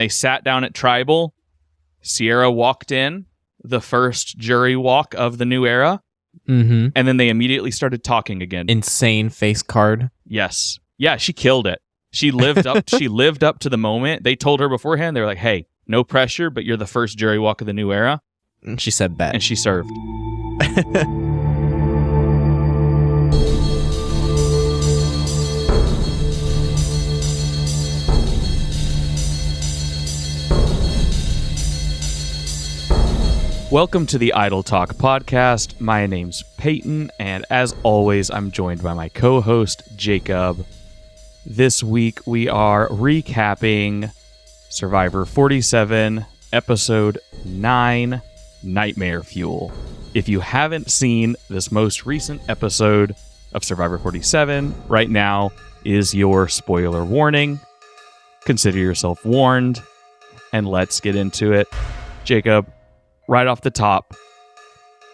They sat down at Tribal. Sierra walked in, the first jury walk of the new era. Mm-hmm. And then they immediately started talking again. Insane face card. Yes. Yeah, she killed it. She lived up to the moment. They told her beforehand, they were like, hey, no pressure, but you're the first jury walk of the new era. And she said bet. And she served. Welcome to the Idle Talk podcast. My name's Peyton, and as always, I'm joined by my co-host, Jacob. This week, we are recapping Survivor 47, Episode 9, Nightmare Fuel. If you haven't seen this most recent episode of Survivor 47, right now is your spoiler warning. Consider yourself warned, and let's get into it. Jacob, right off the top,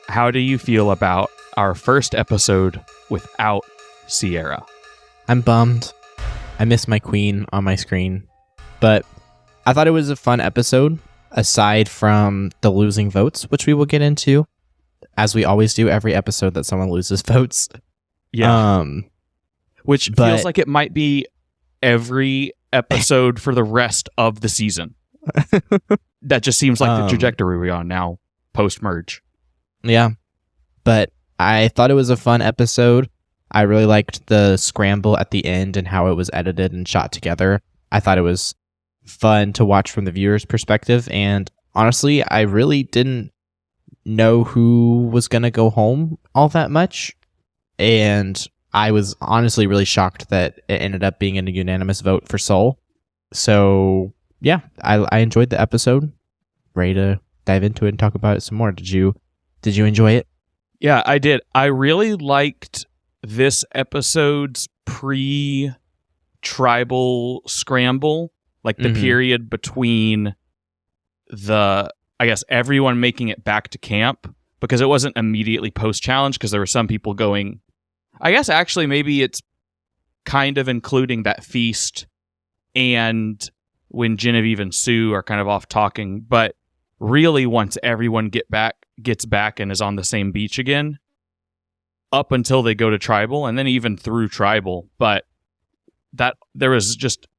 how do you feel about our first episode without Sierra? I'm bummed. I miss my queen on my screen. But I thought it was a fun episode, aside from the losing votes, which we will get into, as we always do every episode that someone loses votes. Yeah. Which feels like it might be every episode for the rest of the season. That just seems like the trajectory we're on now, post-merge. Yeah, but I thought it was a fun episode. I really liked the scramble at the end and how it was edited and shot together. I thought it was fun to watch from the viewer's perspective, and honestly, I really didn't know who was going to go home all that much, and I was honestly really shocked that it ended up being a unanimous vote for Soul. So yeah, I enjoyed the episode. Ready to dive into it and talk about it some more. Did you enjoy it? Yeah, I did. I really liked this episode's pre-tribal scramble, like the period between everyone making it back to camp, because it wasn't immediately post-challenge, because there were some people going, I guess actually maybe it's kind of including that feast and when Genevieve and Sue are kind of off talking, but really once everyone gets back and is on the same beach again, up until they go to Tribal, and then even through Tribal, but that there was just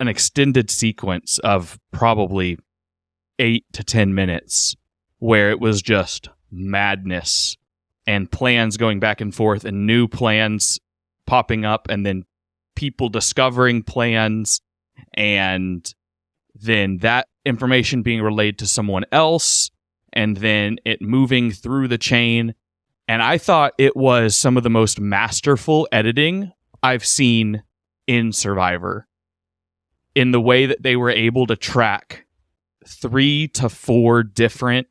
an extended sequence of probably 8 to 10 minutes where it was just madness and plans going back and forth and new plans popping up and then people discovering plans and then that information being relayed to someone else, and then it moving through the chain. And I thought it was some of the most masterful editing I've seen in Survivor, in the way that they were able to track 3 to 4 different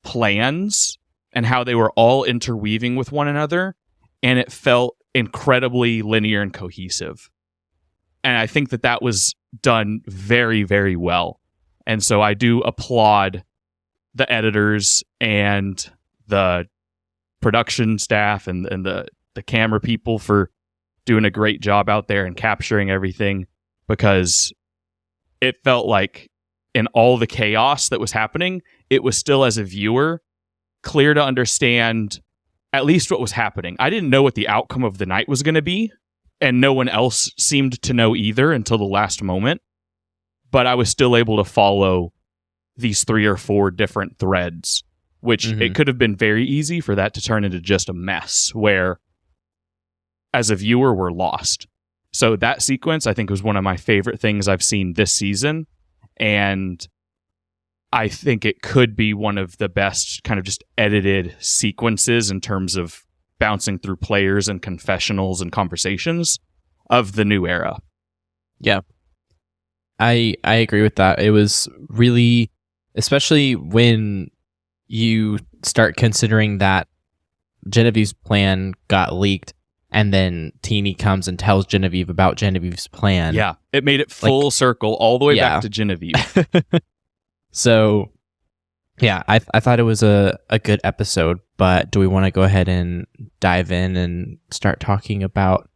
plans and how they were all interweaving with one another, and it felt incredibly linear and cohesive. And I think that was done very, very well. And so I do applaud the editors and the production staff and the camera people for doing a great job out there and capturing everything, because it felt like in all the chaos that was happening, it was still, as a viewer, clear to understand at least what was happening. I didn't know what the outcome of the night was going to be, and no one else seemed to know either until the last moment. But I was still able to follow these 3 or 4 different threads, which it could have been very easy for that to turn into just a mess where, as a viewer, we're lost. So that sequence, I think, was one of my favorite things I've seen this season. And I think it could be one of the best kind of just edited sequences in terms of bouncing through players and confessionals and conversations of the new era. Yeah. I agree with that. It was really, especially when you start considering that Genevieve's plan got leaked and then Teenie comes and tells Genevieve about Genevieve's plan. Yeah, it made it full circle all the way back to Genevieve. So, yeah, I thought it was a good episode, but do we want to go ahead and dive in and start talking about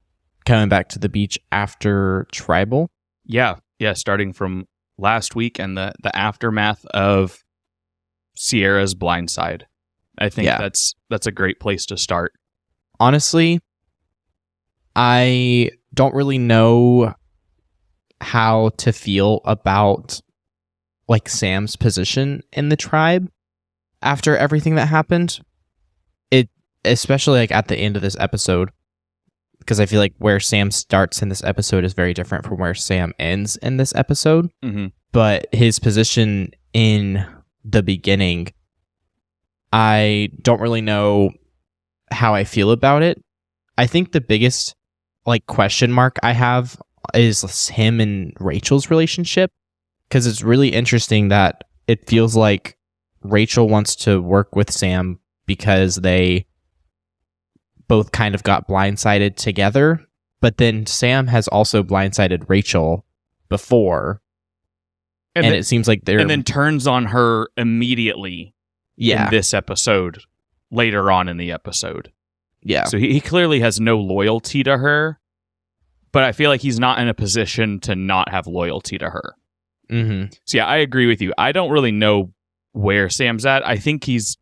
coming back to the beach after Tribal? Yeah, starting from last week and the aftermath of Sierra's blindside. I think that's a great place to start. Honestly, I don't really know how to feel about like Sam's position in the tribe after everything that happened. It especially like at the end of this episode, because I feel like where Sam starts in this episode is very different from where Sam ends in this episode. Mm-hmm. But his position in the beginning, I don't really know how I feel about it. I think the biggest like question mark I have is him and Rachel's relationship, because it's really interesting that it feels like Rachel wants to work with Sam because they both kind of got blindsided together, but then Sam has also blindsided Rachel before, and it seems like they're... And then turns on her immediately in this episode, later on in the episode. Yeah. So he clearly has no loyalty to her, but I feel like he's not in a position to not have loyalty to her. Mm-hmm. So yeah, I agree with you. I don't really know where Sam's at. I think he's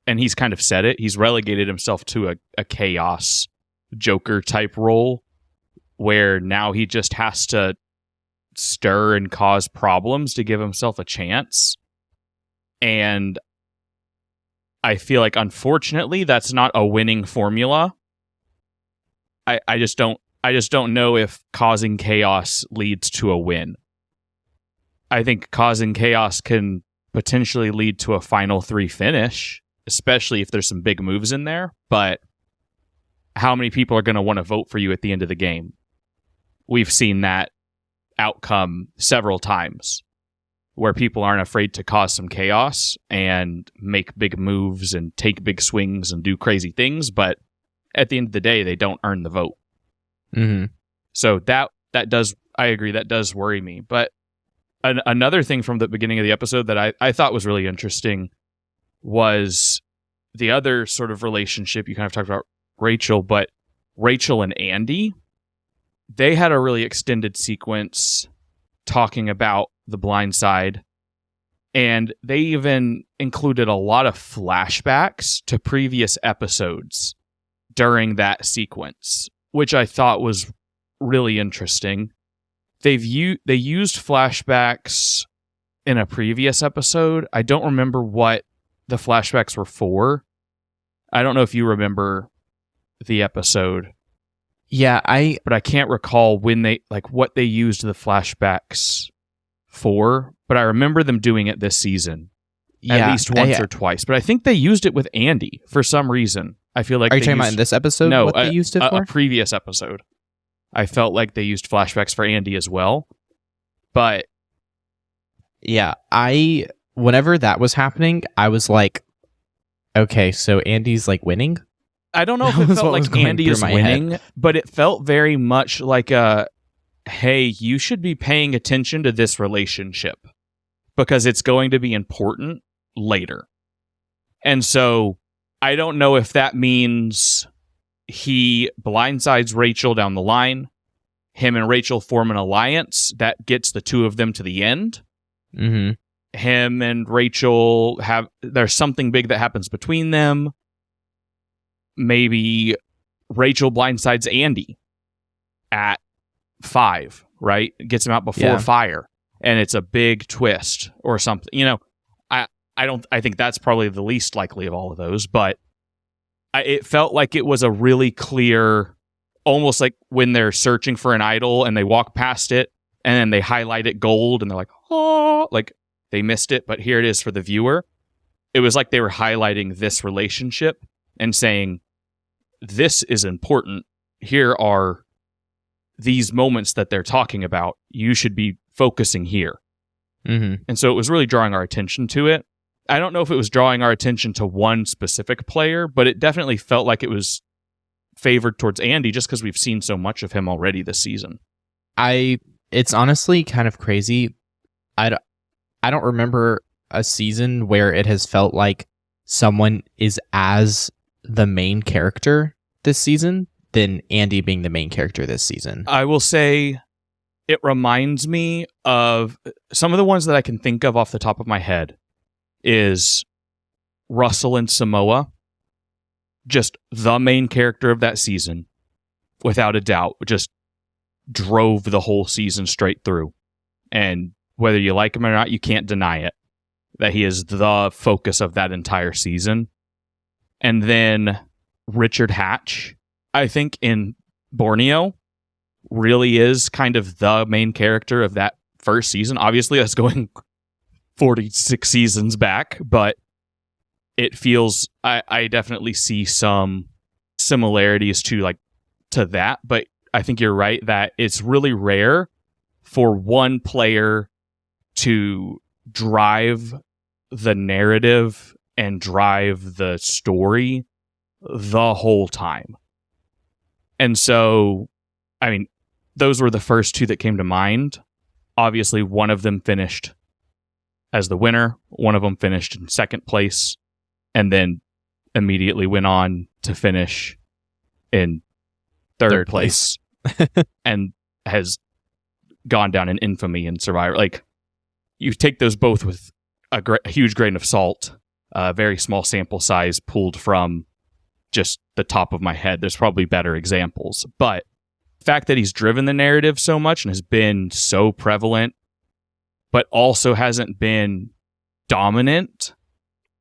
kind of said it, he's relegated himself to a chaos Joker type role where now he just has to stir and cause problems to give himself a chance. And I feel like, unfortunately, that's not a winning formula. I just don't know if causing chaos leads to a win. I think causing chaos can potentially lead to a final 3 finish, especially if there's some big moves in there. But how many people are going to want to vote for you at the end of the game? We've seen that outcome several times, where people aren't afraid to cause some chaos and make big moves and take big swings and do crazy things, but at the end of the day, they don't earn the vote. Mm-hmm. So that does, I agree, that does worry me. But another thing from the beginning of the episode that I thought was really interesting was the other sort of relationship. You kind of talked about Rachel, but Rachel and Andy, they had a really extended sequence talking about the blind side, and they even included a lot of flashbacks to previous episodes during that sequence, which I thought was really interesting. They used flashbacks in a previous episode. I don't remember what the flashbacks were for. I don't know if you remember the episode. Yeah, but I can't recall when what they used the flashbacks for, but I remember them doing it this season. At least once or twice. But I think they used it with Andy for some reason. I feel like... Are you talking about in this episode? No, what they used it for? A previous episode. I felt like they used flashbacks for Andy as well. But... Yeah, whenever that was happening, I was like, okay, so Andy's like winning? I don't know if it felt like Andy is winning, but it felt very much like hey, you should be paying attention to this relationship because it's going to be important later. And so I don't know if that means he blindsides Rachel down the line, him and Rachel form an alliance that gets the two of them to the end. Mm-hmm. Him and Rachel there's something big that happens between them. Maybe Rachel blindsides Andy at 5, right? Gets him out before fire, and it's a big twist or something. You know, I think that's probably the least likely of all of those, but it felt like it was a really clear, almost like when they're searching for an idol and they walk past it and then they highlight it gold and they're like, oh, like they missed it, but here it is for the viewer. It was like they were highlighting this relationship and saying, this is important. Here are these moments that they're talking about. You should be focusing here. Mm-hmm. And so it was really drawing our attention to it. I don't know if it was drawing our attention to one specific player, but it definitely felt like it was favored towards Andy just because we've seen so much of him already this season. It's honestly kind of crazy. I don't remember a season where it has felt like someone is as the main character this season than Andy being the main character this season. I will say it reminds me of some of the ones that I can think of off the top of my head is Russell and Samoa, just the main character of that season, without a doubt, just drove the whole season straight through. And whether you like him or not, you can't deny it, that he is the focus of that entire season. And then Richard Hatch, I think in Borneo, really is kind of the main character of that first season. Obviously, that's going 46 seasons back, but it feels, I definitely see some similarities to that, but I think you're right that it's really rare for one player to drive the narrative and drive the story the whole time. And so, I mean, those were the first two that came to mind. Obviously, one of them finished as the winner, one of them finished in second place, and then immediately went on to finish in third place. And has gone down in infamy in Survivor. Like, you take those both with a huge grain of salt, a very small sample size pulled from just the top of my head. There's probably better examples, but the fact that he's driven the narrative so much and has been so prevalent, but also hasn't been dominant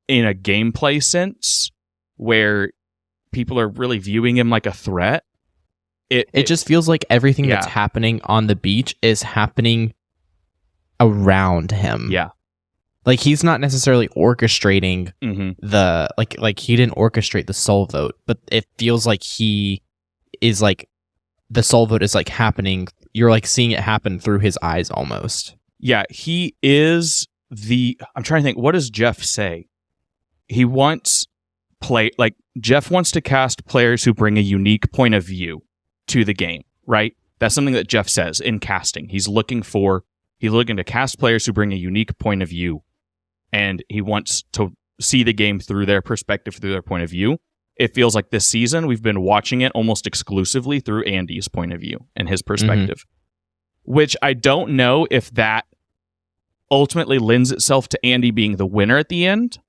in a gameplay sense where people are really viewing him like a threat. It just feels like everything that's happening on the beach is happening around him. Yeah. Like, he's not necessarily orchestrating the, like he didn't orchestrate the soul vote, but it feels like he is like, the soul vote is like happening. You're like seeing it happen through his eyes almost. Yeah, he is I'm trying to think, what does Jeff say? He wants Jeff wants to cast players who bring a unique point of view to the game, right? That's something that Jeff says in casting. He's looking to cast players who bring a unique point of view, and he wants to see the game through their perspective, through their point of view. It feels like this season we've been watching it almost exclusively through Andy's point of view and his perspective, which I don't know if that ultimately lends itself to Andy being the winner at the end,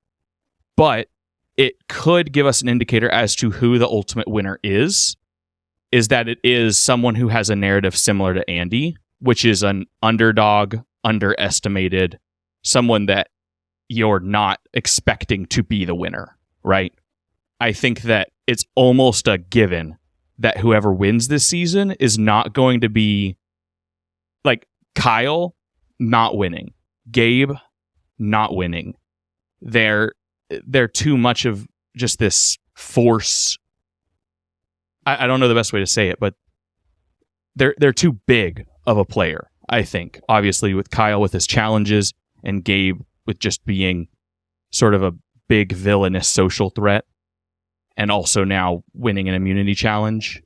but it could give us an indicator as to who the ultimate winner is that it is someone who has a narrative similar to Andy, which is an underdog, underestimated, someone that you're not expecting to be the winner, right? I think that it's almost a given that whoever wins this season is not going to be like Kyle not winning, Gabe not winning. They're too much of just this force. I don't know the best way to say it, but they're too big of a player, I think. Obviously, with Kyle with his challenges and Gabe with just being sort of a big villainous social threat, and also now winning an immunity challenge,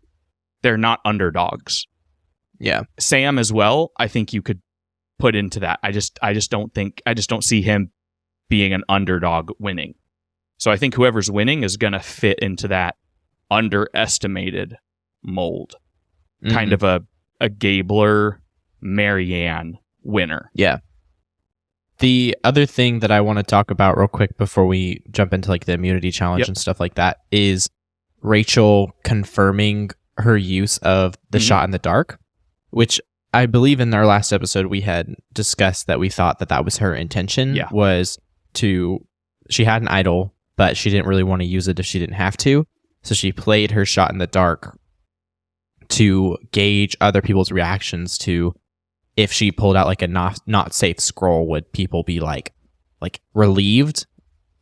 they're not underdogs. Yeah. Sam as well, I think you could put into that. I just don't see him being an underdog winning. So I think whoever's winning is going to fit into that underestimated mold. Kind of a Gabler, Marianne winner. Yeah. The other thing that I want to talk about real quick before we jump into like the immunity challenge and stuff like that is Rachel confirming her use of the shot in the dark, which I believe in our last episode we had discussed that we thought that was her intention, was she had an idol, but she didn't really want to use it if she didn't have to. So she played her shot in the dark to gauge other people's reactions to if she pulled out like a not safe scroll, would people be like relieved,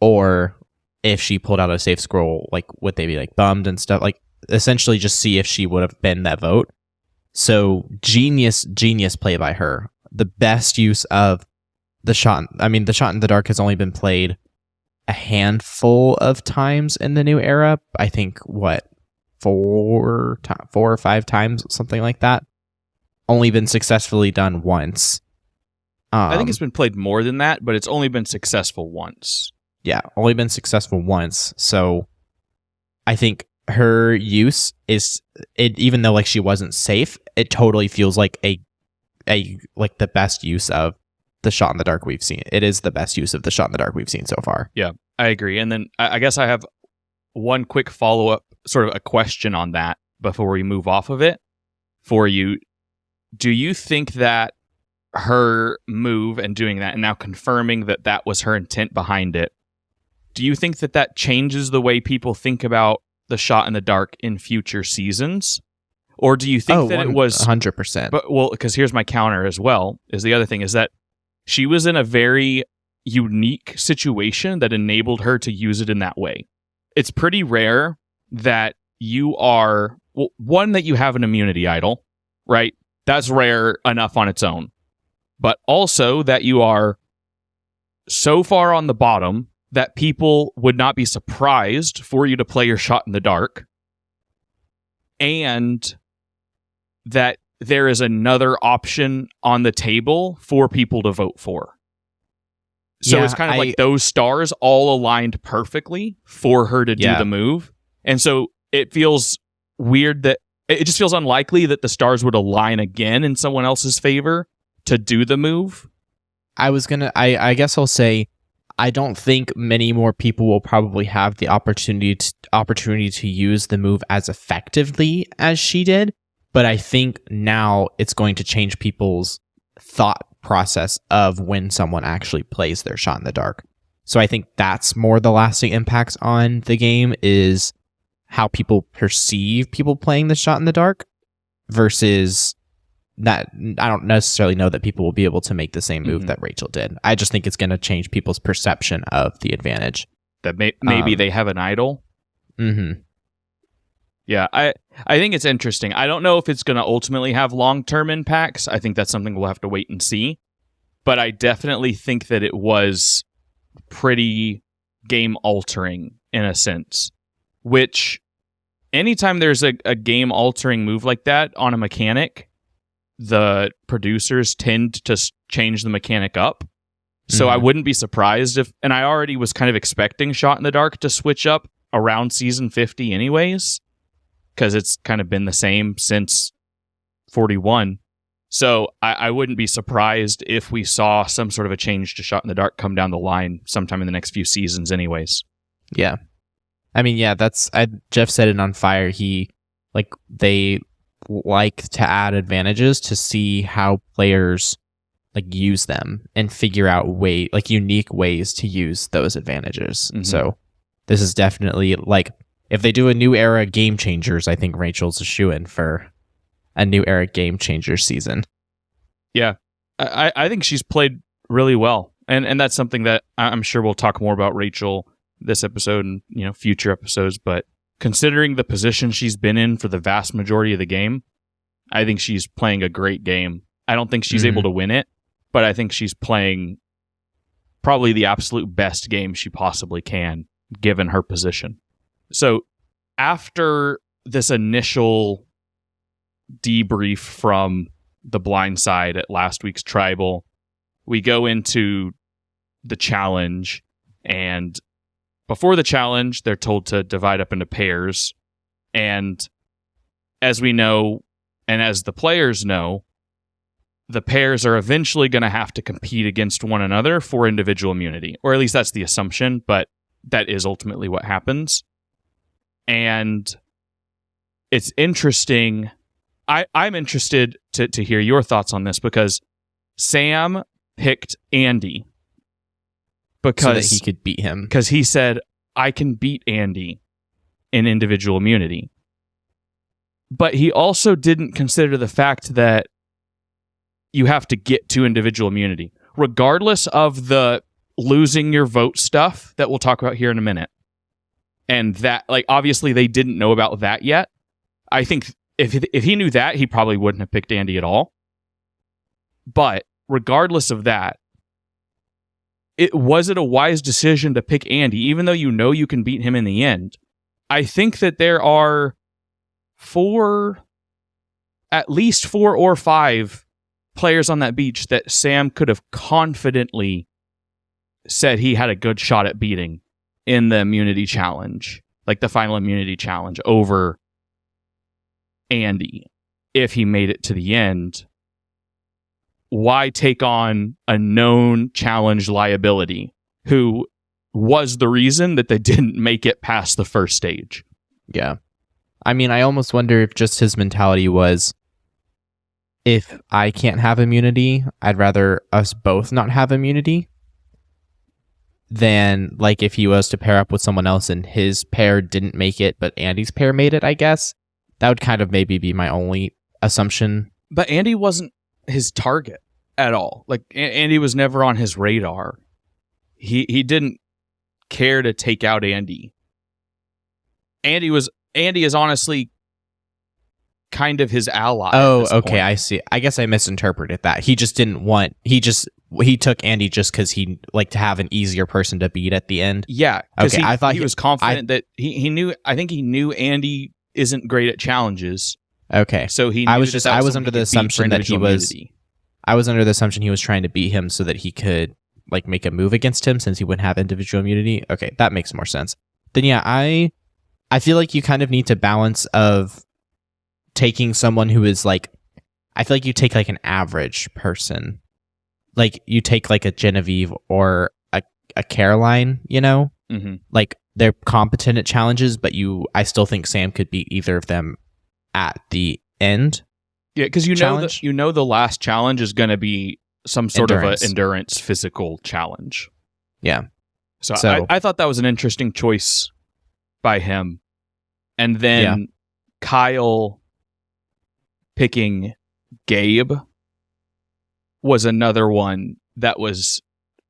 or if she pulled out a safe scroll, like would they be like bummed and stuff, like essentially just see if she would have been that vote. So genius play by her. The best use of the shot. I mean, the shot in the dark has only been played a handful of times in the new era. I think 4 or 5 times, something like that. Only been successfully done once. I think it's been played more than that, but it's only been successful once. Yeah, only been successful once. So I think her use is, even though like she wasn't safe, it totally feels like the best use of the shot in the dark we've seen. It is the best use of the shot in the dark we've seen so far. Yeah, I agree. And then I guess I have one quick follow-up, sort of a question on that before we move off of it for you. Do you think that her move and doing that and now confirming that that was her intent behind it, do you think that that changes the way people think about the shot in the dark in future seasons? Or do you think that it was 100%? But well, because here's my counter as well, is the other thing is that she was in a very unique situation that enabled her to use it in that way. It's pretty rare that you are, well, one, that you have an immunity idol, right? That's rare enough on its own. But also that you are so far on the bottom that people would not be surprised for you to play your shot in the dark. And that there is another option on the table for people to vote for. So it's kind of like those stars all aligned perfectly for her to do the move. And so it feels weird that it just feels unlikely that the stars would align again in someone else's favor to do the move. I guess I'll say, I don't think many more people will probably have the opportunity to use the move as effectively as she did. But I think now it's going to change people's thought process of when someone actually plays their shot in the dark. So I think that's more the lasting impacts on the game, is how people perceive people playing the shot in the dark versus that. I don't necessarily know that people will be able to make the same move that Rachel did. I just think it's going to change people's perception of the advantage. That maybe they have an idol. Mm-hmm. Yeah, I think it's interesting. I don't know if it's going to ultimately have long-term impacts. I think that's something we'll have to wait and see. But I definitely think that it was pretty game-altering in a sense, which anytime there's a game-altering move like that on a mechanic, the producers tend to change the mechanic up. So I wouldn't be surprised if, and I already was kind of expecting Shot in the Dark to switch up around season 50 anyways, because it's kind of been the same since 41. So I wouldn't be surprised if we saw some sort of a change to Shot in the Dark come down the line sometime in the next few seasons anyways. Yeah. I mean, yeah, Jeff said it on Fire. They like to add advantages to see how players use them and figure out unique ways to use those advantages. Mm-hmm. So this is definitely if they do a new era Game Changers, I think Rachel's a shoo-in for a new era Game Changers season. Yeah, I think she's played really well, and that's something that I'm sure we'll talk more about Rachel this episode and future episodes. But considering the position she's been in for the vast majority of the game, I think she's playing a great game. I don't think she's able to win it, but I think she's playing probably the absolute best game she possibly can, given her position. So after this initial debrief from the blind side at last week's Tribal, we go into the challenge, and before the challenge, they're told to divide up into pairs. And as we know, and as the players know, the pairs are eventually going to have to compete against one another for individual immunity. Or at least that's the assumption, but that is ultimately what happens. And it's interesting. I'm interested to hear your thoughts on this, because Sam picked Andy so that he could beat him. Because he said, I can beat Andy in individual immunity. But he also didn't consider the fact that you have to get to individual immunity, regardless of the losing your vote stuff that we'll talk about here in a minute. And that, obviously they didn't know about that yet. I think if he knew that, he probably wouldn't have picked Andy at all. But regardless of that, was it a wise decision to pick Andy, even though you can beat him in the end? I think that there are at least 4 or 5 players on that beach that Sam could have confidently said he had a good shot at beating in the immunity challenge, the final immunity challenge, over Andy, if he made it to the end. why take on a known challenge liability who was the reason that they didn't make it past the first stage? Yeah. I mean, I almost wonder if just his mentality was, if I can't have immunity, I'd rather us both not have immunity than like if he was to pair up with someone else and his pair didn't make it, but Andy's pair made it, I guess. That would kind of maybe be my only assumption. But Andy wasn't his target at all. Like, Andy was never on his radar. He didn't care to take out Andy. Andy is honestly kind of his ally. Oh, okay, point. I see. I guess I misinterpreted that. He just didn't want... He took Andy just because he liked to have an easier person to beat at the end. Yeah, because okay, I thought he was confident that he knew... I think he knew Andy isn't great at challenges. Okay. So he knew I was under the assumption that he was... immunity. I was under the assumption he was trying to beat him so that he could like make a move against him since he wouldn't have individual immunity. Okay, that makes more sense. Then yeah, I feel like you kind of need to balance of taking someone who is like, I feel like you take like an average person. Like you take like a Genevieve or a Caroline, you know? Mm-hmm. Like they're competent at challenges, but I still think Sam could beat either of them at the end. Yeah, because you know the last challenge is going to be some sort of an endurance physical challenge. Yeah. So I thought that was an interesting choice by him. And then Kyle picking Gabe was another one that was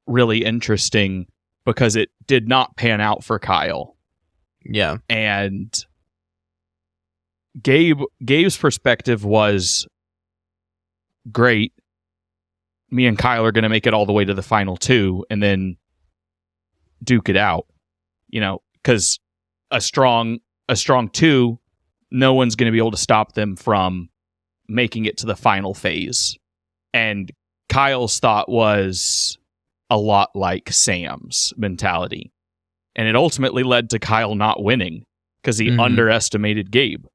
really interesting because it did not pan out for Kyle. Yeah. And Gabe's perspective was, great, me and Kyle are going to make it all the way to the final two and then duke it out, you know, because a strong two, no one's going to be able to stop them from making it to the final phase. And Kyle's thought was a lot like Sam's mentality, and it ultimately led to Kyle not winning because he underestimated Gabe.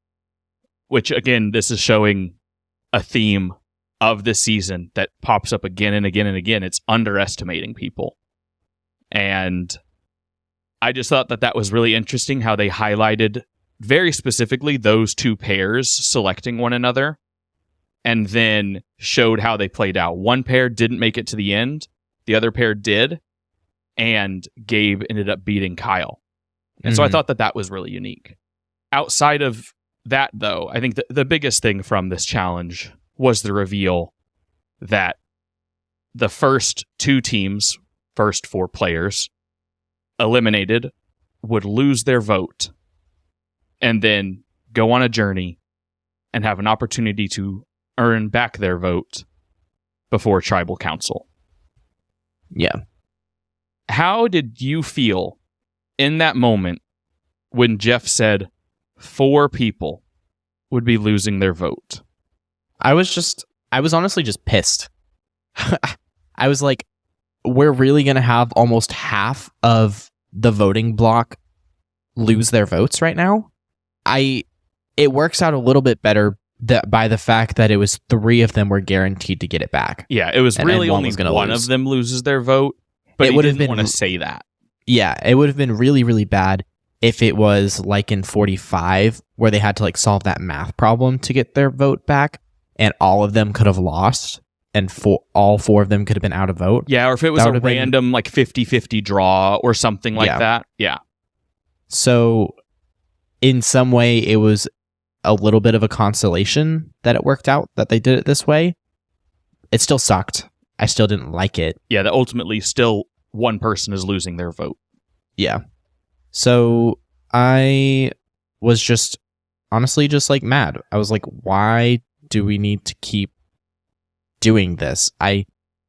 Which, again, this is showing a theme of this season that pops up again and again and again. It's underestimating people. And I just thought that was really interesting how they highlighted very specifically those two pairs selecting one another and then showed how they played out. One pair didn't make it to the end. The other pair did. And Gabe ended up beating Kyle. And so I thought that was really unique. Outside of that, though, I think the biggest thing from this challenge was the reveal that the first two teams, first four players, eliminated would lose their vote and then go on a journey and have an opportunity to earn back their vote before Tribal Council. Yeah. How did you feel in that moment when Jeff said 4 people would be losing their vote? I was honestly just pissed. I was like, we're really going to have almost half of the voting block lose their votes right now? It works out a little bit better by the fact that it was 3 of them were guaranteed to get it back. Yeah, it was really only one of them loses their vote, but he didn't want to say that. Yeah, it would have been really, really bad if it was like in 45 where they had to like solve that math problem to get their vote back and all of them could have lost and all 4 of them could have been out of vote. Yeah, or if it was a random like 50-50 draw or something like that. Yeah. So in some way it was a little bit of a consolation that it worked out that they did it this way. It still sucked. I still didn't like it. Yeah, that ultimately still one person is losing their vote. Yeah. So I was just honestly just like mad. I was like, why do we need to keep doing this? I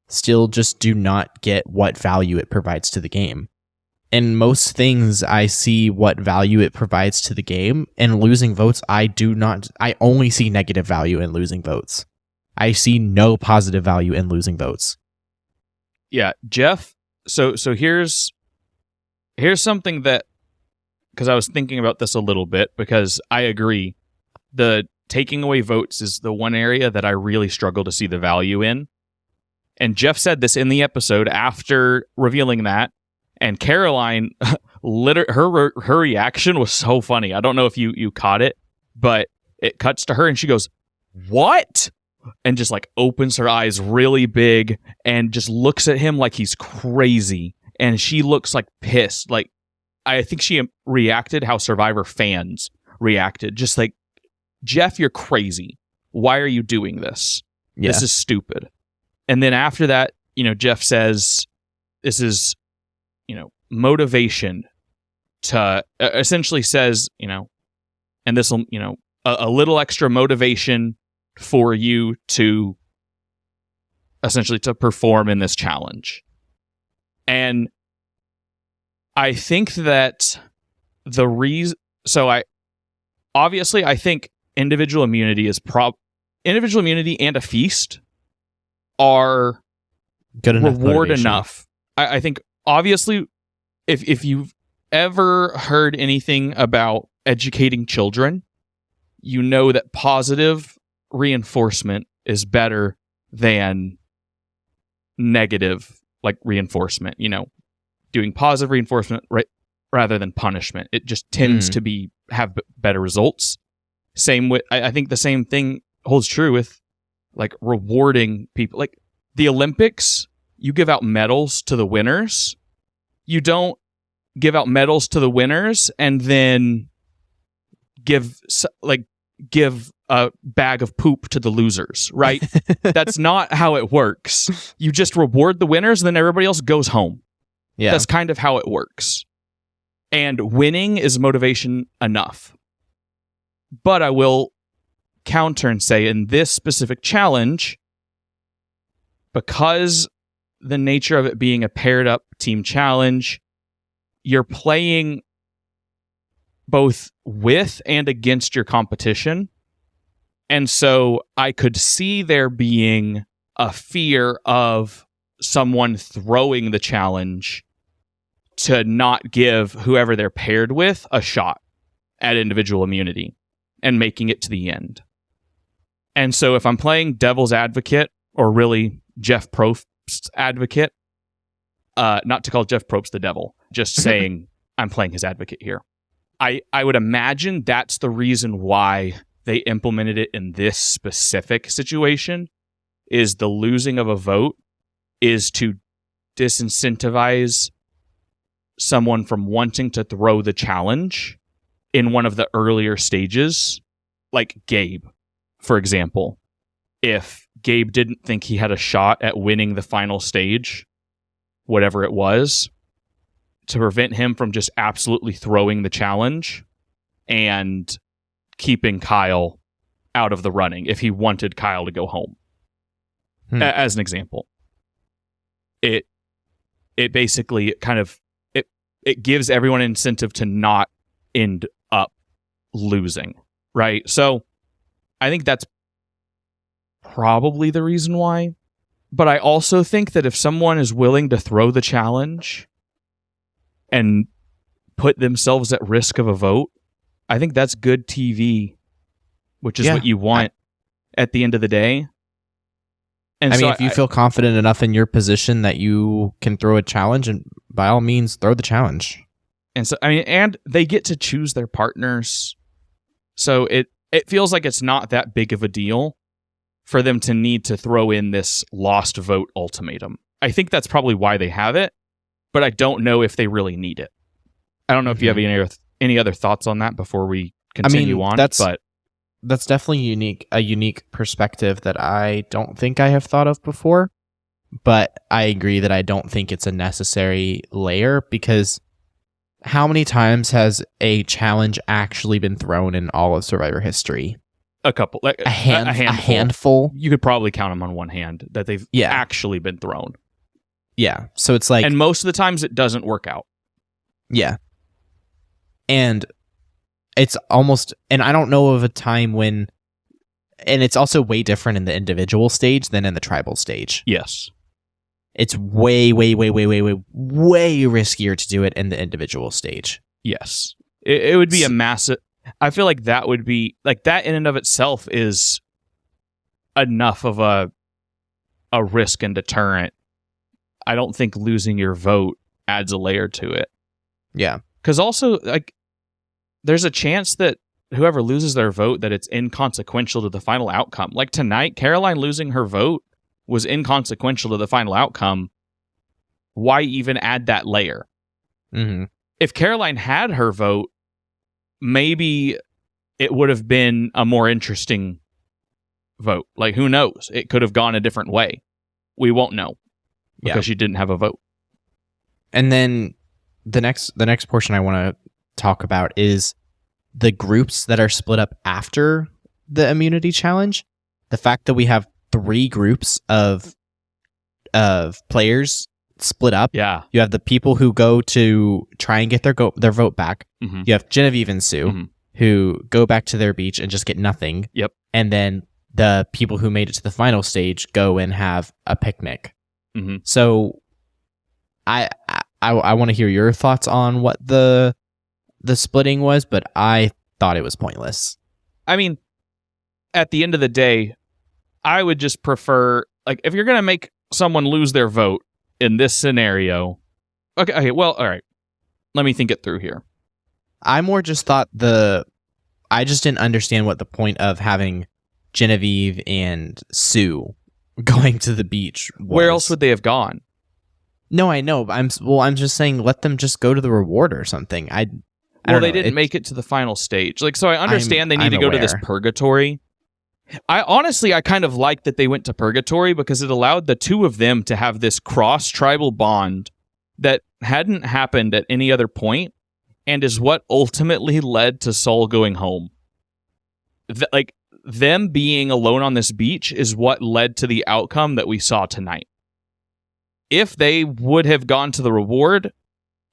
still just do not get what value it provides to the game. In most things, I see what value it provides to the game, and losing votes, I only see negative value in losing votes. I see no positive value in losing votes. Yeah, Jeff, so here's something that, because I was thinking about this a little bit, because I agree, the taking away votes is the one area that I really struggle to see the value in. And Jeff said this in the episode after revealing that. And Caroline, her reaction was so funny. I don't know if you caught it, but it cuts to her and she goes, "What?" And just like opens her eyes really big and just looks at him like he's crazy. And she looks like pissed. Like, I think she reacted how Survivor fans reacted. Just like, "Jeff, you're crazy. Why are you doing this? Yeah. This is stupid." And then after that, Jeff says, this is, motivation to, essentially says, and this will, a little extra motivation for you to essentially to perform in this challenge. And I think that the reason, I think individual immunity is individual immunity and a feast are good enough reward motivation. enough. I think obviously if you've ever heard anything about educating children, you know that positive reinforcement is better than negative reinforcement, doing positive reinforcement rather than punishment. It just tends to have better results. Same with, I think the same thing holds true with rewarding people. Like the Olympics, you give out medals to the winners. You don't give out medals to the winners and then give a bag of poop to the losers, right? That's not how it works. You just reward the winners and then everybody else goes home. Yeah. That's kind of how it works. And winning is motivation enough. But I will counter and say in this specific challenge, because the nature of it being a paired up team challenge, you're playing both with and against your competition. And so I could see there being a fear of someone throwing the challenge to not give whoever they're paired with a shot at individual immunity and making it to the end. And so if I'm playing devil's advocate, or really Jeff Probst's advocate, not to call Jeff Probst the devil, just saying I'm playing his advocate here. I would imagine that's the reason why they implemented it in this specific situation, is the losing of a vote is to disincentivize someone from wanting to throw the challenge in one of the earlier stages, like Gabe, for example. If Gabe didn't think he had a shot at winning the final stage, whatever it was, to prevent him from just absolutely throwing the challenge and keeping Kyle out of the running if he wanted Kyle to go home. As an example. It basically it gives everyone an incentive to not end up losing, right? So I think that's probably the reason why. But I also think that if someone is willing to throw the challenge and put themselves at risk of a vote, I think that's good TV, which is what you want at the end of the day. And if you feel confident enough in your position that you can throw a challenge, and by all means, throw the challenge. And so, and they get to choose their partners. So it feels like it's not that big of a deal for them to need to throw in this lost vote ultimatum. I think that's probably why they have it, but I don't know if they really need it. I don't know if you have any other thoughts on that before we continue on. That's definitely a unique perspective that I don't think I have thought of before, but I agree that I don't think it's a necessary layer, because how many times has a challenge actually been thrown in all of Survivor history? A couple, a handful. You could probably count them on one hand that they've actually been thrown. Yeah, so it's like, and most of the times it doesn't work out. Yeah, and it's almost, and I don't know of a time when, and it's also way different in the individual stage than in the tribal stage. Yes. It's way, way, way, way, way, way, way riskier to do it in the individual stage. Yes. It would be a massive, I feel like that would be, like that in and of itself is enough of a a risk and deterrent, I don't think losing your vote adds a layer to it. Yeah. Because also, like, there's a chance that whoever loses their vote, that it's inconsequential to the final outcome. Like tonight, Caroline losing her vote was inconsequential to the final outcome. Why even add that layer? Mm-hmm. If Caroline had her vote, maybe it would have been a more interesting vote. Like, who knows? It could have gone a different way. We won't know because she didn't have a vote. And then the next portion I want to talk about is the groups that are split up after the immunity challenge. The fact that we have 3 groups of players split up. Yeah. You have the people who go to try and get their vote back. Mm-hmm. You have Genevieve and Sue who go back to their beach and just get nothing. Yep. And then the people who made it to the final stage go and have a picnic. Mm-hmm. So I want to hear your thoughts on what the splitting was, but I thought it was pointless. I mean, at the end of the day, I would just prefer, like, if you're going to make someone lose their vote in this scenario, okay, well, all right, let me think it through here. I more just thought I just didn't understand what the point of having Genevieve and Sue going to the beach was. Where else would they have gone? No, I know. I'm just saying, let them just go to the reward or something. I Well, don't they know. didn't make it to the final stage. Like, so I understand they need I'm to go to this aware. Purgatory. I kind of like that they went to Purgatory because it allowed the two of them to have this cross-tribal bond that hadn't happened at any other point and is what ultimately led to Sol going home. Like, them being alone on this beach is what led to the outcome that we saw tonight. If they would have gone to the reward,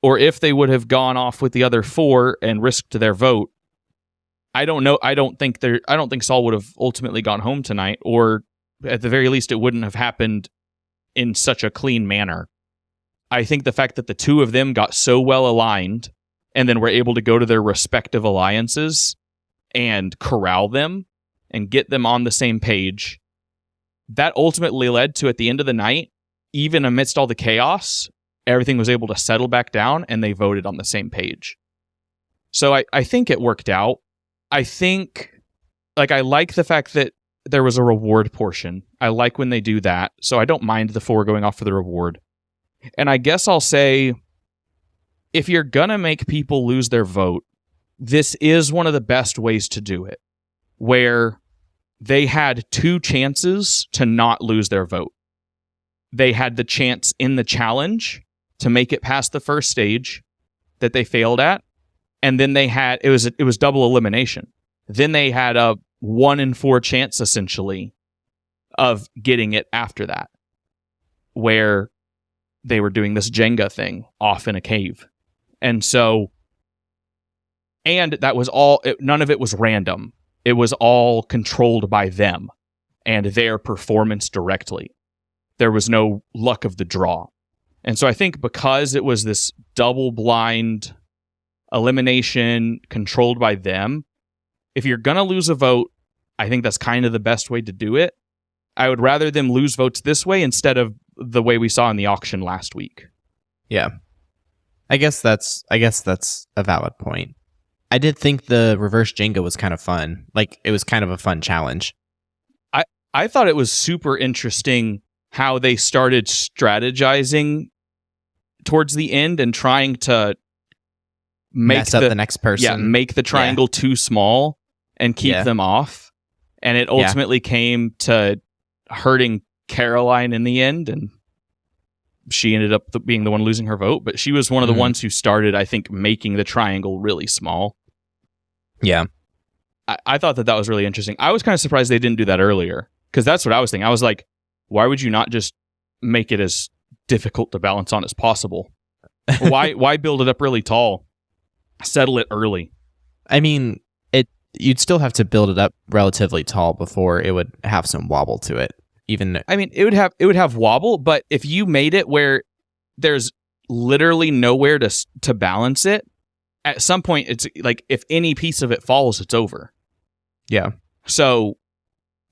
or if they would have gone off with the other 4 and risked their vote, I don't know. I don't think Sol would have ultimately gone home tonight, or at the very least, it wouldn't have happened in such a clean manner. I think the fact that the two of them got so well aligned and then were able to go to their respective alliances and corral them and get them on the same page, that ultimately led to, at the end of the night, even amidst all the chaos, everything was able to settle back down and they voted on the same page. So I think it worked out. I think, like, I like the fact that there was a reward portion. I like when they do that. So I don't mind the 4 going off for the reward. And I guess I'll say, if you're going to make people lose their vote, this is one of the best ways to do it, where they had 2 chances to not lose their vote. They had the chance in the challenge to make it past the first stage that they failed at, and then they had it was double elimination. Then they had a 1 in 4 chance essentially of getting it after that, where they were doing this Jenga thing off in a cave. And so, and that was all, none of it was random. It was all controlled by them and their performance directly. There was no luck of the draw. And so I think because it was this double-blind elimination controlled by them, if you're going to lose a vote, I think that's kind of the best way to do it. I would rather them lose votes this way instead of the way we saw in the auction last week. Yeah. I guess that's a valid point. I did think the reverse Jenga was kind of fun. Like, it was kind of a fun challenge. I thought it was super interesting how they started strategizing towards the end and trying to make the next person. Yeah, make the triangle too small and keep them off. And it ultimately came to hurting Caroline in the end, and she ended up being the one losing her vote. But she was one of the ones who started, I think, making the triangle really small. Yeah. I thought that was really interesting. I was kind of surprised they didn't do that earlier, because that's what I was thinking. I was like, why would you not just make it as difficult to balance on as possible? Why build it up really tall? Settle it early. I mean, you'd still have to build it up relatively tall before it would have some wobble to it. I mean, it would have wobble, but if you made it where there's literally nowhere to balance it, at some point it's like, if any piece of it falls, it's over. Yeah. So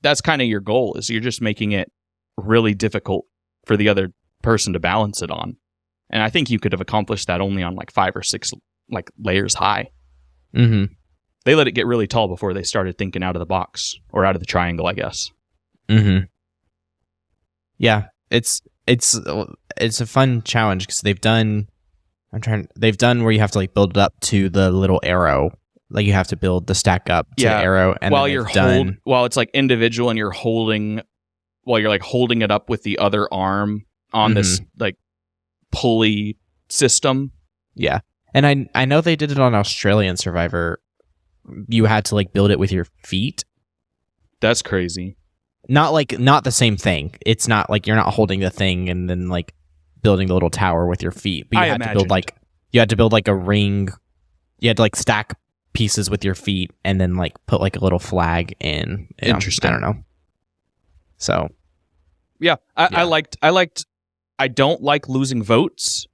that's kind of your goal, is you're just making it really difficult for the other person to balance it on. And I think you could have accomplished that only on like 5 or 6 like layers high. Mm-hmm. They let it get really tall before they started thinking out of the box, or out of the triangle, I guess. Mm-hmm. Yeah, it's a fun challenge because they've done where you have to like build it up to the little arrow. Like you have to build the stack up to the arrow, and while while it's like individual, and you're holding it up with the other arm on this like pulley system. Yeah, and I know they did it on Australian Survivor. You had to like build it with your feet. That's crazy. Not the same thing. It's not like you're not holding the thing and then like building the little tower with your feet. But you had to build like a ring. You had to like stack pieces with your feet and then like put like a little flag in. Interesting. I don't know. So yeah, I don't like losing votes,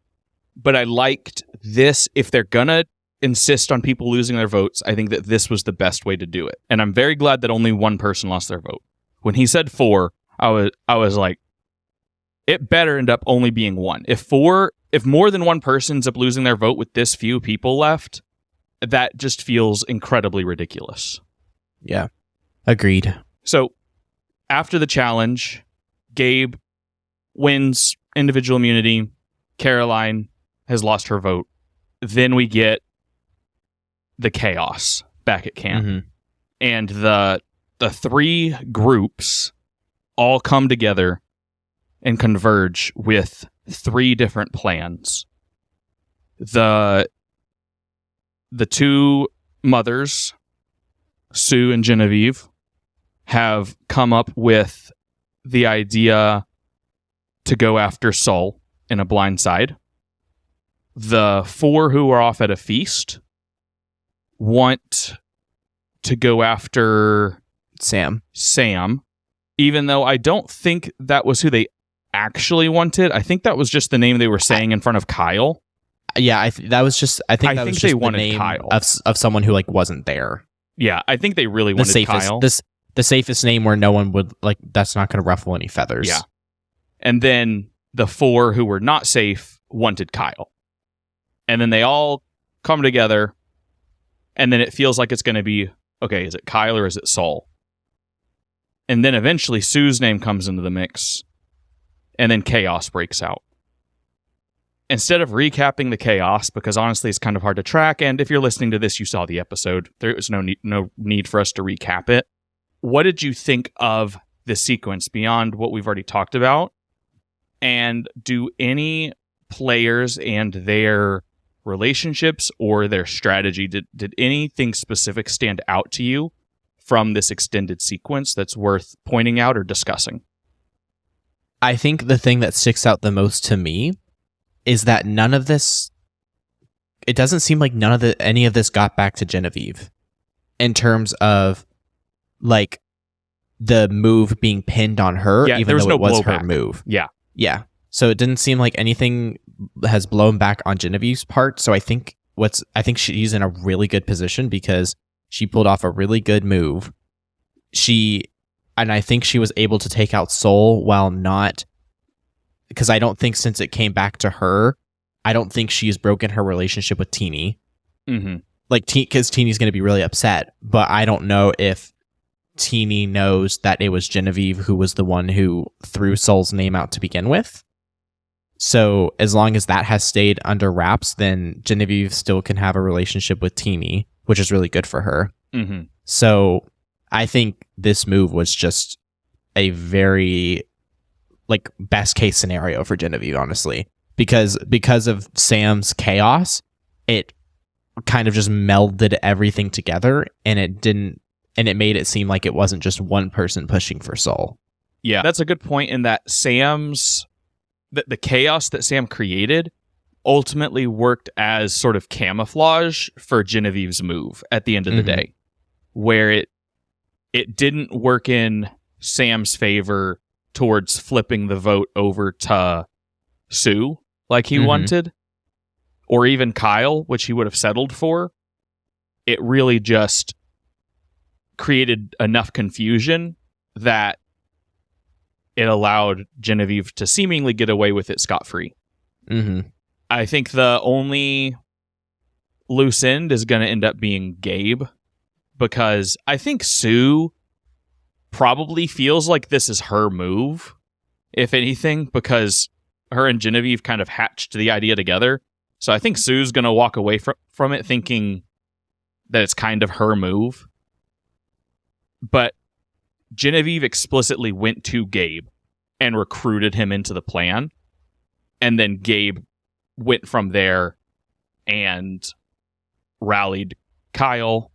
but I liked this. If they're gonna insist on people losing their votes, I think that this was the best way to do it. And I'm very glad that only one person lost their vote. When he said 4, I was like, it better end up only being 1. If more than one person ends up losing their vote with this few people left, that just feels incredibly ridiculous. Yeah. Agreed. So after the challenge, Gabe wins individual immunity. Caroline has lost her vote. Then we get the chaos back at camp. Mm-hmm. And the 3 groups all come together and converge with 3 different plans. The 2 mothers, Sue and Genevieve, have come up with the idea to go after Sol in a blind side. The 4 who are off at a feast want to go after Sam, even though I don't think that was who they actually wanted. I think that was just the name they were saying in front of Kyle. Yeah, I think that was just they wanted the name Kyle of someone who like wasn't there. Yeah, I think they really wanted Kyle. The safest name where no one would like. That's not going to ruffle any feathers. Yeah, and then the 4 who were not safe wanted Kyle, and then they all come together, and then it feels like it's going to be okay. Is it Kyle or is it Sol? And then eventually Sue's name comes into the mix, and then chaos breaks out. Instead of recapping the chaos, because honestly it's kind of hard to track, and if you're listening to this, you saw the episode, there is no need for us to recap it. What did you think of the sequence beyond what we've already talked about? And do any players and their relationships or their strategy, did anything specific stand out to you from this extended sequence that's worth pointing out or discussing? I think the thing that sticks out the most to me is that none of this, it doesn't seem like any of this got back to Genevieve in terms of like the move being pinned on her, even though it was her move. Yeah. Yeah. So it didn't seem like anything has blown back on Genevieve's part. So I think she's in a really good position because she pulled off a really good move. And I think she was able to take out Sol while not, because I don't think since it came back to her, I don't think she's broken her relationship with Teeny. Mm-hmm. Like, because Teeny's going to be really upset, but I don't know if Teeny knows that it was Genevieve who was the one who threw Sol's name out to begin with. So as long as that has stayed under wraps, then Genevieve still can have a relationship with Teeny, which is really good for her. Mm-hmm. So I think this move was just a very like best case scenario for Genevieve, honestly, because of Sam's chaos, it kind of just melded everything together, and it made it seem like it wasn't just one person pushing for Sol. Yeah, that's a good point in that the chaos that Sam created ultimately worked as sort of camouflage for Genevieve's move at the end of the day, where it didn't work in Sam's favor towards flipping the vote over to Sue like he wanted, or even Kyle, which he would have settled for. It really just created enough confusion that it allowed Genevieve to seemingly get away with it scot-free. Mm-hmm. I think the only loose end is going to end up being Gabe, because I think Sue probably feels like this is her move, if anything, because her and Genevieve kind of hatched the idea together. So I think Sue's going to walk away from it thinking that it's kind of her move. But Genevieve explicitly went to Gabe and recruited him into the plan. And then Gabe went from there and rallied Kyle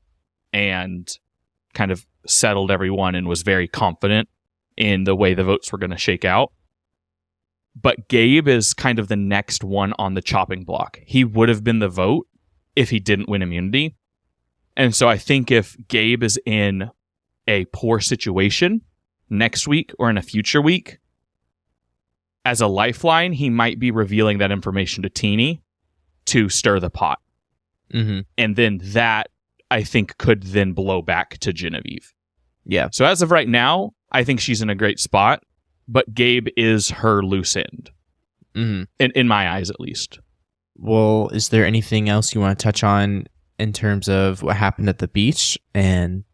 and kind of settled everyone and was very confident in the way the votes were going to shake out. But Gabe is kind of the next one on the chopping block. He would have been the vote if he didn't win immunity. And so I think if Gabe is in a poor situation next week or in a future week, as a lifeline, he might be revealing that information to Teeny to stir the pot. Mm-hmm. And then that, I think, could then blow back to Genevieve. Yeah. So as of right now, I think she's in a great spot, but Gabe is her loose end. Mm-hmm. In my eyes, at least. Well, is there anything else you want to touch on in terms of what happened at the beach? And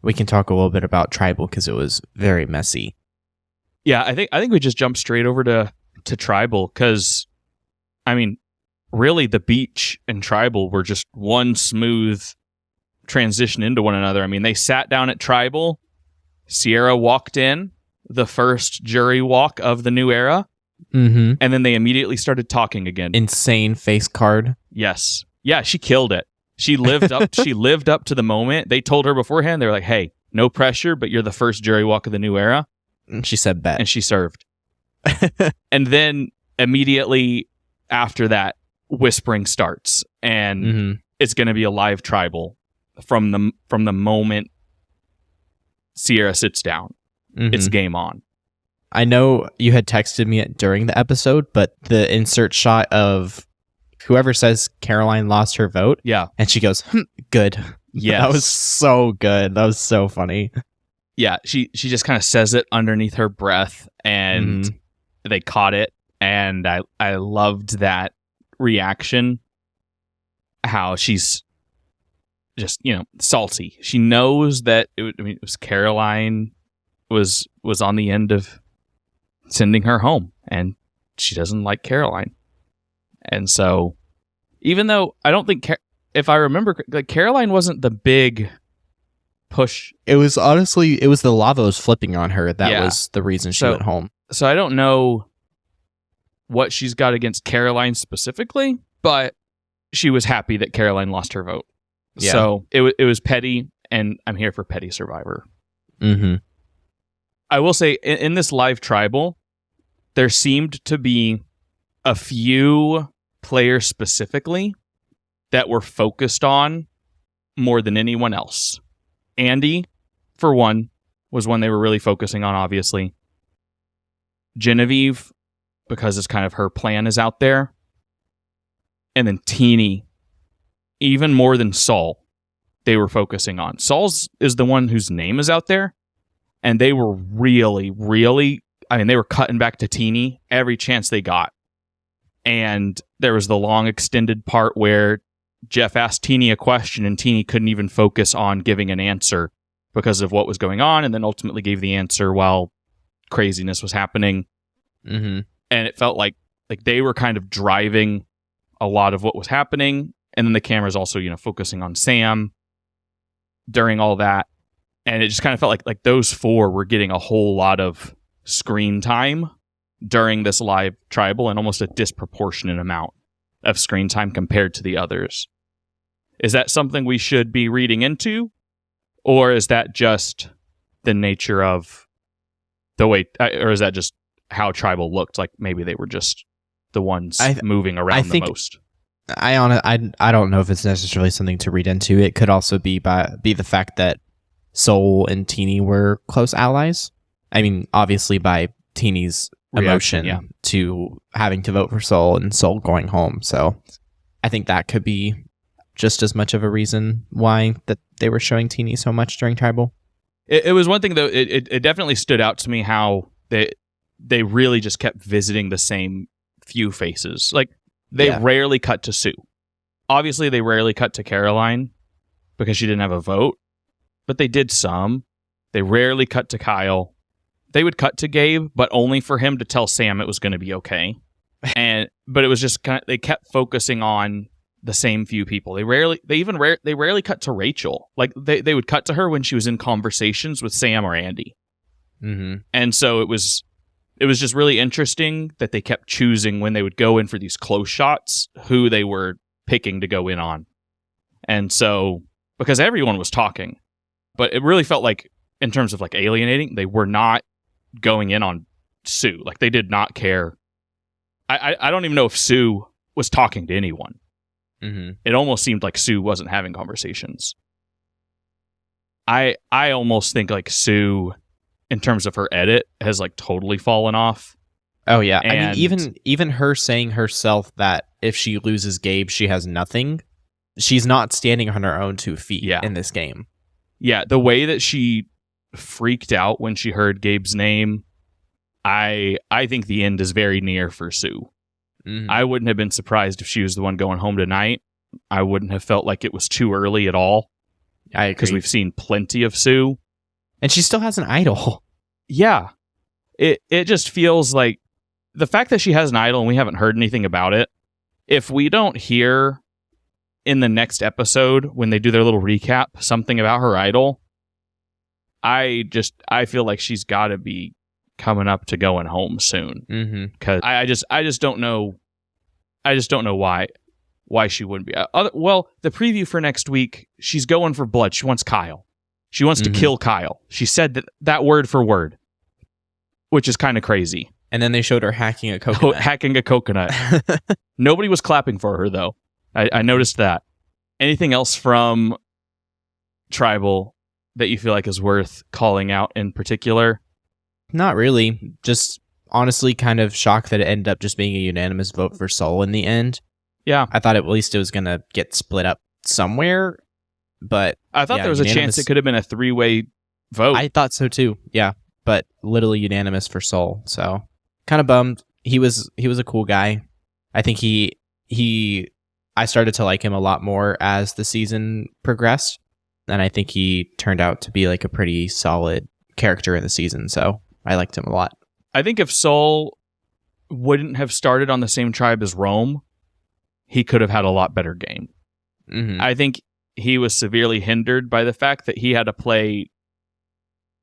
we can talk a little bit about Tribal, because it was very messy. Yeah, I think we just jump straight over to Tribal, because, I mean, really the beach and Tribal were just one smooth transition into one another. I mean, they sat down at Tribal. Sierra walked in, the first jury walk of the new era. Mm-hmm. And then they immediately started talking again. Insane face card. Yes. Yeah, she killed it. She lived up to the moment. They told her beforehand, they were like, hey, no pressure, but you're the first jury walk of the new era. And she said bet. And she served. And then immediately after that, whispering starts. And it's going to be a live Tribal from the moment Sierra sits down. Mm-hmm. It's game on. I know you had texted me during the episode, but the insert shot of whoever says Caroline lost her vote. Yeah. And she goes, good. Yes. That was so good. That was so funny. Yeah. She just kind of says it underneath her breath, and they caught it. And I loved that reaction. How she's just, salty. She knows that it was Caroline was on the end of sending her home, and she doesn't like Caroline. And so, even though I don't think, if I remember, like, Caroline wasn't the big push. It was the lava was flipping on her. That was the reason she went home. So I don't know what she's got against Caroline specifically, but she was happy that Caroline lost her vote. Yeah. So it was petty, and I'm here for petty Survivor. Mm-hmm. I will say, in this live Tribal, there seemed to be a few players specifically that were focused on more than anyone else. Andy, for one, was one they were really focusing on, obviously. Genevieve, because it's kind of her plan is out there. And then Teeny, even more than Saul, they were focusing on. Saul's is the one whose name is out there. And they were really, really, they were cutting back to Teeny every chance they got. And there was the long extended part where Jeff asked Teeny a question, and Teeny couldn't even focus on giving an answer because of what was going on, and then ultimately gave the answer while craziness was happening. Mm-hmm. And it felt like they were kind of driving a lot of what was happening. And then the camera's also, focusing on Sam during all that. And it just kind of felt like those four were getting a whole lot of screen time during this live Tribal, and almost a disproportionate amount of screen time compared to the others. Is that something we should be reading into? Or is that just the nature of the way, or is that just how Tribal looked? Like maybe they were just the ones moving around the most. I don't know if it's necessarily something to read into. It could also be the fact that Soul and Teeny were close allies. I mean, obviously by Teeny's emotion to having to vote for Soul and Soul going home. So I think that could be just as much of a reason why that they were showing Teeny so much during Tribal. It was one thing, though. It definitely stood out to me how they really just kept visiting the same few faces. Like, they rarely cut to Sue. Obviously, they rarely cut to Caroline because she didn't have a vote, but they did some. They rarely cut to Kyle. They would cut to Gabe, but only for him to tell Sam it was going to be okay. But it was just kind of, they kept focusing on the same few people. They rarely cut to Rachel. Like, they would cut to her when she was in conversations with Sam or Andy. Mm-hmm. And so it was just really interesting that they kept choosing when they would go in for these close shots who they were picking to go in on. And so, because everyone was talking, but it really felt like, in terms of like alienating, they were not going in on Sue. Like, they did not care. I don't even know if Sue was talking to anyone. Mm-hmm. It almost seemed like Sue wasn't having conversations. I almost think like Sue, in terms of her edit, has like totally fallen off. Oh yeah, And- I mean, even her saying herself that if she loses Gabe, she has nothing. She's not standing on her own 2 feet in this game. Yeah, the way that she freaked out when she heard Gabe's name, I think the end is very near for Sue. Mhm. I wouldn't have been surprised if she was the one going home tonight. I wouldn't have felt like it was too early at all, I because agree. we've seen plenty of Sue. And she still has an idol. Yeah, it just feels like the fact that she has an idol and we haven't heard anything about it. If we don't hear in the next episode when they do their little recap something about her idol, I feel like she's got to be coming up to going home soon. Mm-hmm. Because I just don't know. I just don't know why she wouldn't be. Well, the preview for next week, she's going for blood. She wants Kyle. She wants to kill Kyle. She said that word for word, which is kind of crazy. And then they showed her hacking a coconut. Hacking a coconut. Nobody was clapping for her, though. I noticed that. Anything else from Tribal that you feel like is worth calling out in particular? Not really. Just honestly kind of shocked that it ended up just being a unanimous vote for Soul in the end. Yeah. I thought at least it was going to get split up somewhere, but I thought there was a chance it could have been a 3-way vote. I thought so too. Yeah, but literally unanimous for Soul. So kind of bummed. He was a cool guy. I think I started to like him a lot more as the season progressed, and I think he turned out to be like a pretty solid character in the season. So I liked him a lot. I think if Soul wouldn't have started on the same tribe as Rome, he could have had a lot better game. Mm-hmm. I think he was severely hindered by the fact that he had to play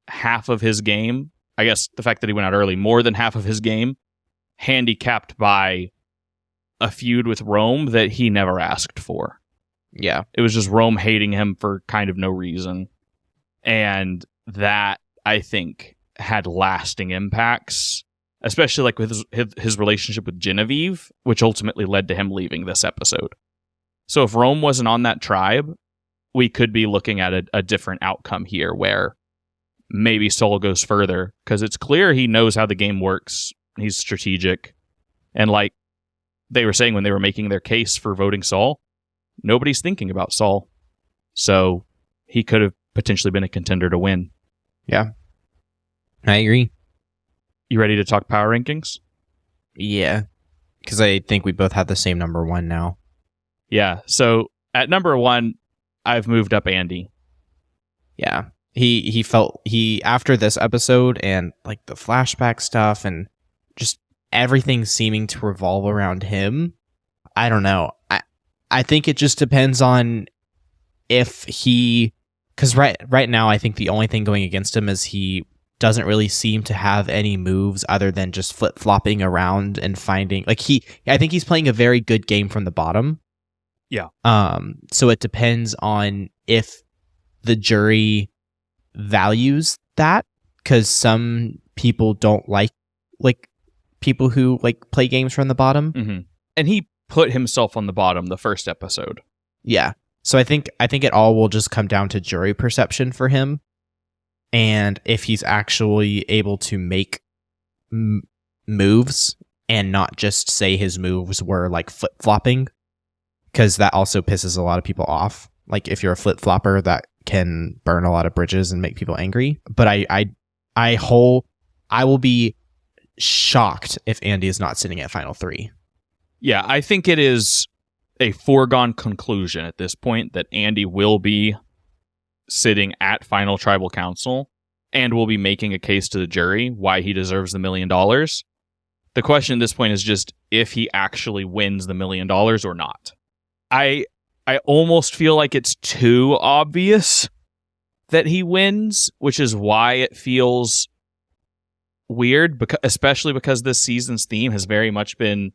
half of his game. I guess the fact that he went out early, more than half of his game, handicapped by a feud with Rome that he never asked for. Yeah. It was just Rome hating him for kind of no reason. And that, I think, had lasting impacts, especially like with his relationship with Genevieve, which ultimately led to him leaving this episode. So if Rome wasn't on that tribe, we could be looking at a different outcome here where maybe Soul goes further, because it's clear he knows how the game works. He's strategic. And like they were saying when they were making their case for voting Saul, nobody's thinking about Saul. So he could have potentially been a contender to win. Yeah. I agree. You ready to talk power rankings? Yeah. Because I think we both have the same number 1 now. Yeah. So at number 1, I've moved up Andy. Yeah. He felt after this episode and like the flashback stuff and just everything seeming to revolve around him. I don't know. I think it just depends on if because right now I think the only thing going against him is he doesn't really seem to have any moves other than just flip-flopping around and finding I think he's playing a very good game from the bottom. Yeah. So it depends on if the jury values that, because some people don't like people who like play games from the bottom. Mm-hmm. And he put himself on the bottom the first episode. Yeah. So I think it all will just come down to jury perception for him, and if he's actually able to make moves and not just say his moves were like flip-flopping, because that also pisses a lot of people off. Like if you're a flip-flopper, that can burn a lot of bridges and make people angry. But I will be shocked if Andy is not sitting at final 3. Yeah, I think it is a foregone conclusion at this point that Andy will be sitting at final tribal council and will be making a case to the jury why he deserves the $1 million. The question at this point is just if he actually wins the $1 million or not. I almost feel like it's too obvious that he wins, which is why it feels weird, especially because this season's theme has very much been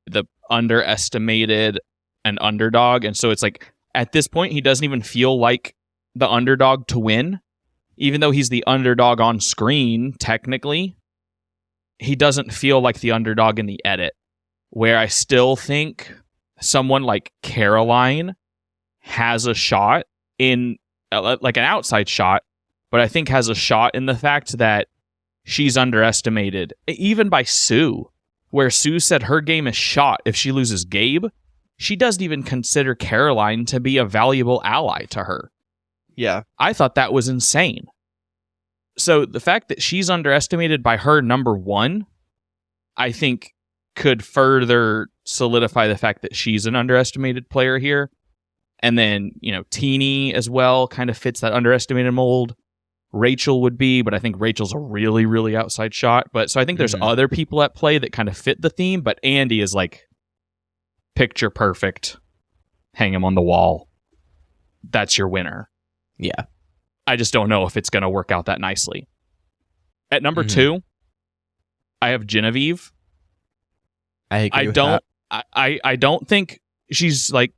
the underestimated and underdog. And so it's like, at this point, he doesn't even feel like the underdog to win. Even though he's the underdog on screen, technically, he doesn't feel like the underdog in the edit, where I still think someone like Caroline has a shot in, like an outside shot, but I think has a shot in the fact that she's underestimated, even by Sue, where Sue said her game is shot if she loses Gabe. She doesn't even consider Caroline to be a valuable ally to her. Yeah. I thought that was insane. So the fact that she's underestimated by her number one, I think could further solidify the fact that she's an underestimated player here. And then, Teeny as well kind of fits that underestimated mold. Rachel would be, but I think Rachel's a really, really outside shot. So I think there's other people at play that kind of fit the theme, but Andy is like picture perfect. Hang him on the wall. That's your winner. Yeah. I just don't know if it's going to work out that nicely. At number 2, I have Genevieve. I agree with that. I don't think she's like,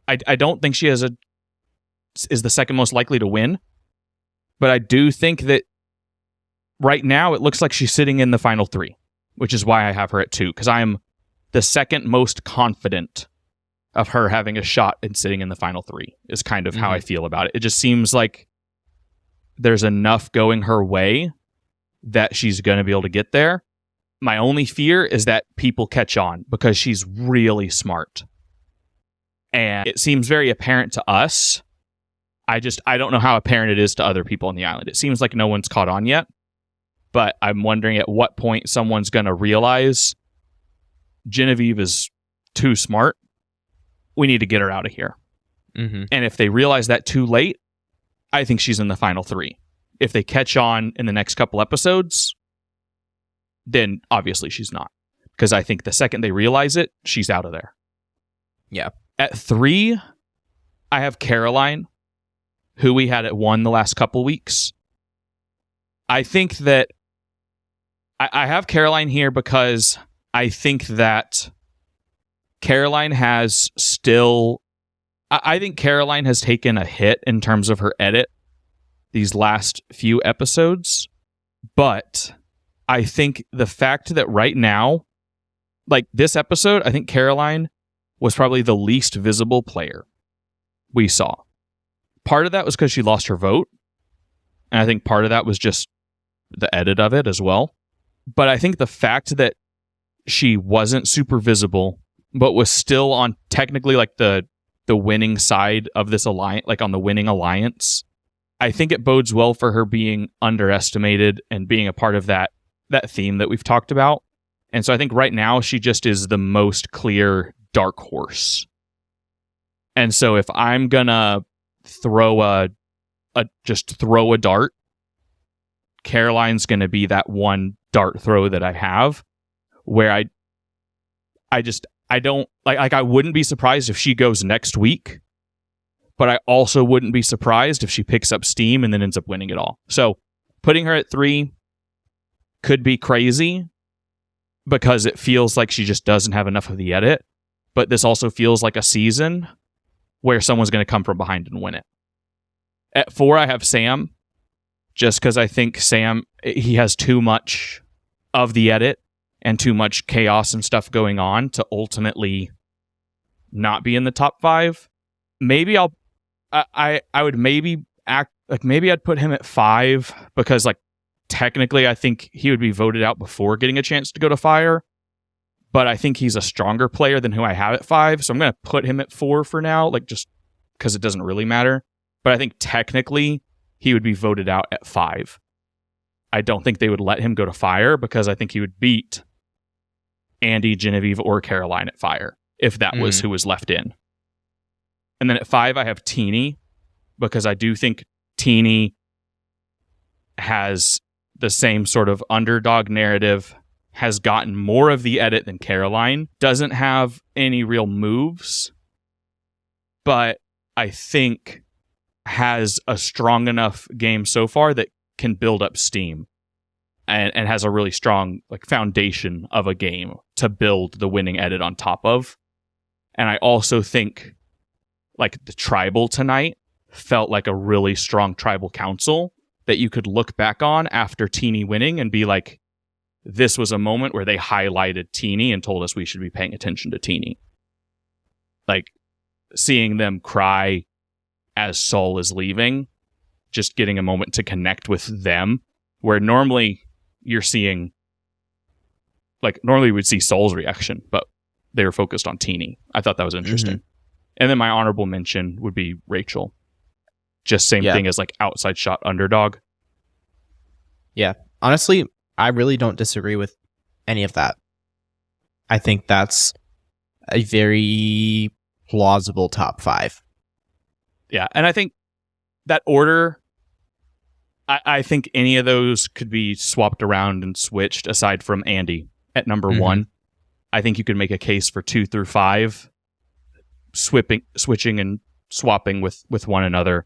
I don't think she is the second most likely to win. But I do think that right now it looks like she's sitting in the final 3, which is why I have her at 2, because I am the second most confident of her having a shot and sitting in the final 3 is kind of how I feel about it. It just seems like there's enough going her way that she's going to be able to get there. My only fear is that people catch on because she's really smart. And it seems very apparent to us. I don't know how apparent it is to other people on the island. It seems like no one's caught on yet. But I'm wondering at what point someone's going to realize Genevieve is too smart. We need to get her out of here. And if they realize that too late, I think she's in the final 3. If they catch on in the next couple episodes, then obviously she's not. Because I think the second they realize it, she's out of there. Yeah. At 3, I have Caroline, who we had at 1 the last couple weeks. I think that I have Caroline here because I think that Caroline has still... I think Caroline has taken a hit in terms of her edit these last few episodes, but I think the fact that right now, like this episode, I think Caroline was probably the least visible player we saw. Part of that was because she lost her vote, and I think part of that was just the edit of it as well. But I think the fact that she wasn't super visible, but was still on technically like the winning side of this alliance, like on the winning alliance, I think it bodes well for her being underestimated and being a part of that theme that we've talked about. And so I think right now she just is the most clear dark horse. And so if I'm gonna throw a dart, Caroline's gonna be that one dart throw that I have where I don't like I wouldn't be surprised if she goes next week, but I also wouldn't be surprised if she picks up steam and then ends up winning it all. So putting her at 3 could be crazy because it feels like she just doesn't have enough of the edit, but this also feels like a season where someone's going to come from behind and win it. At 4, I have Sam, just because I think Sam, he has too much of the edit and too much chaos and stuff going on to ultimately not be in the top 5. Maybe I would maybe act like maybe I'd put him at 5 because like technically I think he would be voted out before getting a chance to go to fire, but I think he's a stronger player than who I have at 5, so I'm going to put him at 4 for now, like just because it doesn't really matter. But I think technically he would be voted out at 5. I don't think they would let him go to fire because I think he would beat Andy, Genevieve, or Caroline at fire if that was who was left in. And then at 5, I have Teeny because I do think Teeny has the same sort of underdog narrative, has gotten more of the edit than Caroline, doesn't have any real moves, but I think has a strong enough game so far that can build up steam and has a really strong like foundation of a game to build the winning edit on top of. And I also think like the tribal tonight felt like a really strong tribal council that you could look back on after Teeny winning and be like, this was a moment where they highlighted Teeny and told us we should be paying attention to Teeny. Like seeing them cry as Sol is leaving, just getting a moment to connect with them, where normally you're seeing, like normally we'd see Sol's reaction, but they were focused on Teeny. I thought that was interesting. And then my honorable mention would be Rachel. Just same thing as like outside shot underdog. Yeah. Honestly, I really don't disagree with any of that. I think that's a very plausible top 5. Yeah. And I think that order, I think any of those could be swapped around and switched aside from Andy at number 1. I think you could make a case for 2 through 5 switching and swapping with one another.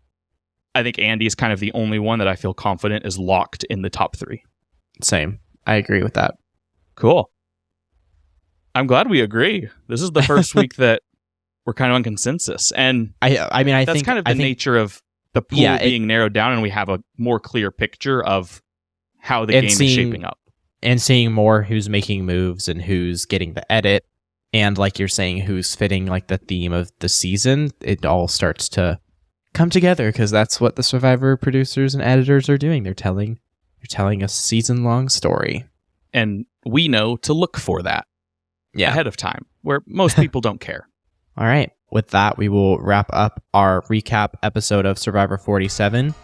I think Andy is kind of the only one that I feel confident is locked in the top 3. Same. I agree with that. Cool. I'm glad we agree. This is the first week that we're kind of on consensus. And I mean, I that's think kind of the nature of the pool being narrowed down and we have a more clear picture of how the game is shaping up. And seeing more who's making moves and who's getting the edit. And like you're saying, who's fitting like the theme of the season. It all starts to come together because that's what the Survivor producers and editors are doing. They're telling a season-long story. And we know to look for that ahead of time, where most people don't care. All right. With that, we will wrap up our recap episode of Survivor 47.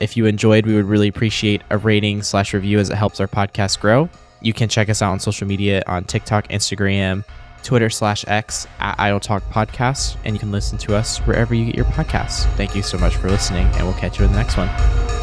If you enjoyed, we would really appreciate a rating/review as it helps our podcast grow. You can check us out on social media on TikTok, Instagram, Twitter/X at Idle Talk Podcast, and you can listen to us wherever you get your podcasts. Thank you so much for listening, and we'll catch you in the next one.